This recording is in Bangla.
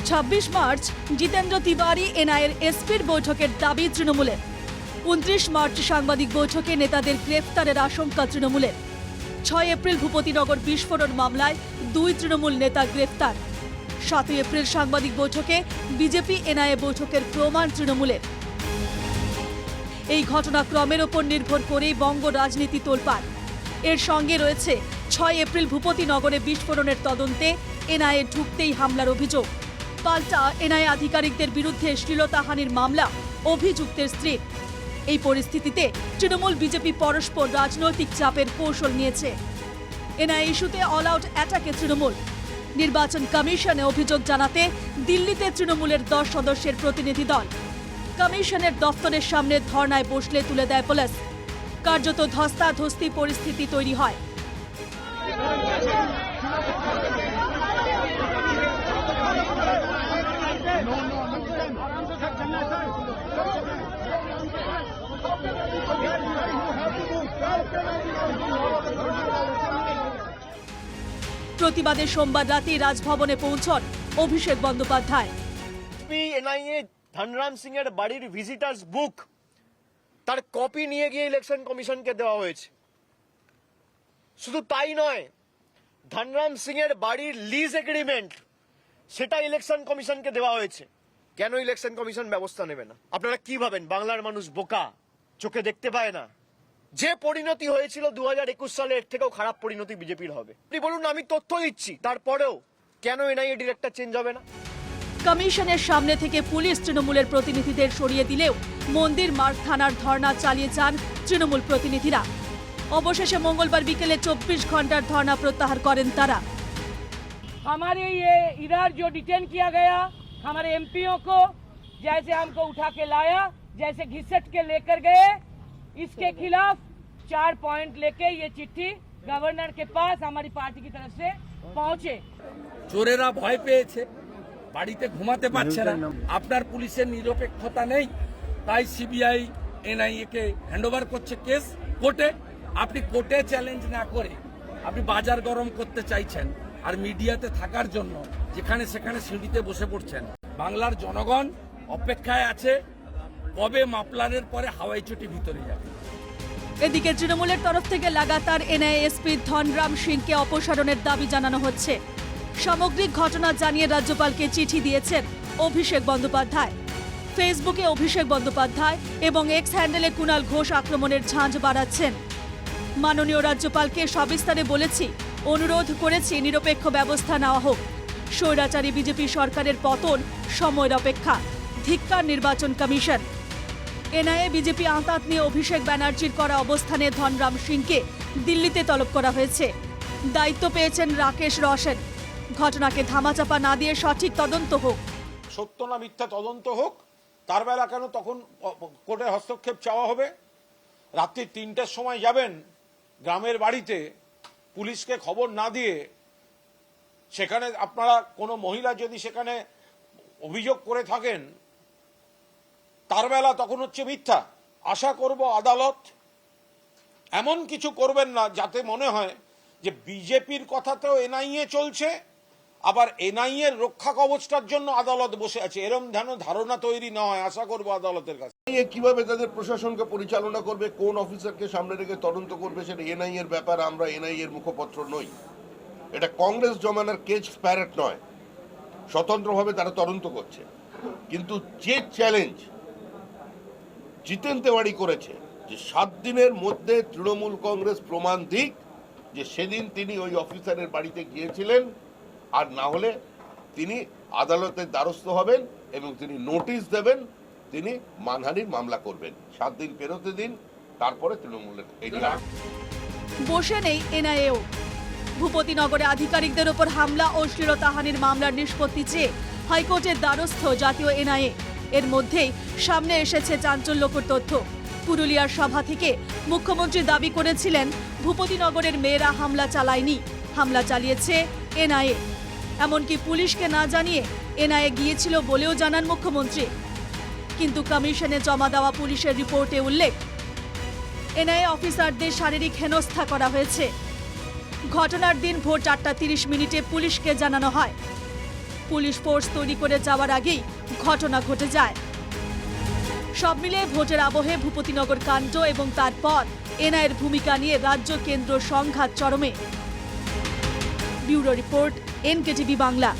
26 মার্চ জিতেন্দ্র তিওয়ারি এনআইএর এসপির বৈঠকের দাবি তৃণমূলের। 29 মার্চ সাংবাদিক বৈঠকে নেতাদের গ্রেফতারের আশঙ্কা তৃণমূলের। 6 এপ্রিল ভূপতিনগর বিস্ফোরণ মামলায় 2 তৃণমূল নেতা গ্রেফতার। 7 এপ্রিল সাংবাদিক বৈঠকে বিজেপি এনআইএ বৈঠকের প্রমাণ তৃণমূলের। এই ঘটনাক্রমের ওপর নির্ভর করেই বঙ্গ রাজনীতি তোলপাড়। এর সঙ্গে রয়েছে 6 এপ্রিল ভূপতিনগরে বিস্ফোরণের তদন্তে এনআইএ ঢুকতেই হামলার অভিযোগ। পাল্টা এনআইএ আধিকারিকদের বিরুদ্ধে শ্লীলতাহানির মামলা অভিযুক্তের স্ত্রীর। এই পরিস্থিতিতে তৃণমূল বিজেপি পরস্পর রাজনৈতিক চাপের কৌশল নিয়েছে। এনআইএ ইস্যুতে অল আউট অ্যাটাকে তৃণমূল। নির্বাচন কমিশনে অভিযোগ জানাতে দিল্লিতে তৃণমূলের 10 সদস্যের প্রতিনিধি দল। কমিশনের দফতরের সামনে ধর্নায় বসলে তুলে দেয় পুলিশ। কার্যত ধস্তাধস্তি পরিস্থিতি তৈরি হয়। প্রতিবাদে সোমবার রাতে রাজভবনে পৌঁছন অভিষেক বন্দ্যোপাধ্যায়। এনআইএ ধনরাম সিং এর বাড়ির ভিজিটার্স বুক তার কপি নিয়ে গিয়ে ইলেকশন কমিশনকে দেওয়া হয়েছে। শুধু তাই নয়, ধনরাম সিং এর বাড়ির লিজ এগ্রিমেন্ট সেটা ইলেকশন কমিশনকে দেওয়া হয়েছে। কেন ইলেকশন কমিশন ব্যবস্থা নেবে না? আপনারা কি ভাবেন বাংলার মানুষ বোকা, চোখে দেখতে পায় না? যে পরিণতি হয়েছিল 2021 সালে এর থেকেও খারাপ পরিণতি বিজেপির হবে। আপনি বলুন, আমি তথ্য দিচ্ছি, তারপরেও কেন এনআইএ ডিরেক্টর চেঞ্জ হবে না? কমিশনের সামনে থেকে পুলিশ তৃণমূলের প্রতিনিধিদের সরিয়ে দিলেও মন্দির মার্গ থানার ধর্ণা চালিয়ে যান তৃণমূল প্রতিনিধিরা। অবশেষে মঙ্গলবার বিকেলে 24 ঘন্টার ধর্ণা প্রত্যাহার করেন তারা। हमारे ये इधर जो डिटेन किया गया, हमारे एमपीओ को जैसे हमको उठा के लाया, जैसे घिसट के लेकर गए, इसके खिलाफ 4 पॉइंट लेके ये चिट्ठी गवर्नर के पास हमारी पार्टी की तरफ से पहुंचे। চোরেরা ভয় পেয়েছে, বাড়িতে ঘুমাতে পারছে না। আপনার পুলিশের নিরপেক্ষতা নেই, তাই সিবিআই এনআইএ কে হ্যান্ডওভার করছে কেস কোর্টে। আপনি কোর্টে চ্যালেঞ্জ না করে আপনি বাজার গরম করতে চাইছেন আর মিডিয়াতে থাকার জন্য যেখানে সেখানে সিঁড়িতে বসে পড়ছেন। বাংলার জনগণ অপেক্ষায় আছে কবে মাপলারের পরে হাওয়াই চটি ভিতরে যাবে। এদিকে তৃণমূলের তরফ থেকে লাগাতার এনআইএ এসপি ধনরাম সিংকে অপসারণের দাবি জানানো হচ্ছে। সামগ্রিক ঘটনা জানিয়ে রাজ্যপালকে চিঠি দিয়েছেন অভিষেক বন্দ্যোপাধ্যায়। ফেসবুকে অভিষেক বন্দ্যোপাধ্যায় এবং এক্স হ্যান্ডেলে কুণাল ঘোষ আক্রমণের ঝাঁঝ বাড়াচ্ছেন। মাননীয় রাজ্যপালকে সবিস্তারে বলেছি, অনুরোধ করেছি নিরপেক্ষ ব্যবস্থা নেওয়া হোক। স্বৈরাচারী বিজেপি সরকারের পতন সময়ের অপেক্ষা। ধিক্কার নির্বাচন কমিশন। এনআইএ বিজেপি আঁতাত নিয়ে অভিষেক ব্যানার্জির করা অবস্থানে ধনরাম সিংকে দিল্লিতে তলব করা হয়েছে। দায়িত্ব পেয়েছেন রাকেশ রোশন। ঘটনাকে ধামাচাপা না দিয়ে সঠিক তদন্ত হোক। সত্য না মিথ্যা তদন্ত হোক। তার বেলা কেন তখন কোর্টের হস্তক্ষেপ চাওয়া হবে? রাত্রি 3টার সময় যাবেন গ্রামের বাড়িতে, পুলিশকে খবর না দিয়ে সেখানে আপনারা কোনো মহিলা যদি সেখানে অভিযোগ করে থাকেন, তার বেলা তখন হচ্ছে মিথ্যা। আশা করব আদালত এমন কিছু করবেন না যাতে মনে হয় যে বিজেপির কথাতেও এনআইএ চলছে, আবার এনআইএর রক্ষা কবচটার জন্য আদালত বসে আছে, এরম ধারণা তৈরি না হয়। আশা করব আদালতের কাছে। কিভাবে তাদের প্রশাসনকে পরিচালনা করবে, কোন অফিসারকে সামনে রেখে তদন্ত করবে, সেটা এনআইএ এর ব্যাপার। আমরা এনআইএ এর মুখপত্র নই। এটা কংগ্রেস জমানার কেজ প্যারেট নয়। স্বতন্ত্রভাবে তারা তদন্ত করছে। কিন্তু যে চ্যালেঞ্জ জিতেন তেওয়ারি করেছে যে 7 দিনের মধ্যে তৃণমূল কংগ্রেস প্রমাণ দিক যে সেদিন তিনি ওই অফিসারের বাড়িতে গিয়েছিলেন, আর না হলে তিনি আদালতের দ্বারস্থ হবেন এবং তিনি নোটিশ দেবেন, তিনি মানহানির মামলা করবেন। 7 দিন পেরোতে দিন, তারপরে তৃণমূলের বসে নেই এনআইএও। ভূপতিনগরে আধিকারিকদের ওপর হামলা ও শ্লীলতাহানির মামলার নিষ্পত্তি চেয়ে হাইকোর্টের দ্বারস্থ জাতীয় এনআইএ। এর মধ্যেই সামনে এসেছে চাঞ্চল্যকর তথ্য। পুরুলিয়ার সভা থেকে মুখ্যমন্ত্রী দাবি করেছিলেন ভূপতিনগরের মেয়েরা হামলা চালায়নি, হামলা চালিয়েছে এনআইএ। এমনকি পুলিশকে না জানিয়ে এনআইএ গিয়েছিল বলেও জানান মুখ্যমন্ত্রী। কিন্তু কমিশনে জমা দেওয়া পুলিশের রিপোর্টে উল্লেখ, এনআইএ অফিসারদের শারীরিক হেনস্থা করা হয়েছে। ঘটনার দিন ভোর 4:30 পুলিশকে জানানো হয়। পুলিশ ফোর্স তৈরি করে যাওয়ার আগেই ঘটনা ঘটে যায়। সব মিলিয়ে ভোটের আবহে ভূপতিনগর কাণ্ড এবং তারপর এনআইয়ের ভূমিকা নিয়ে রাজ্য কেন্দ্র সংঘাত চরমে। Bureau report, NKTV Bangla.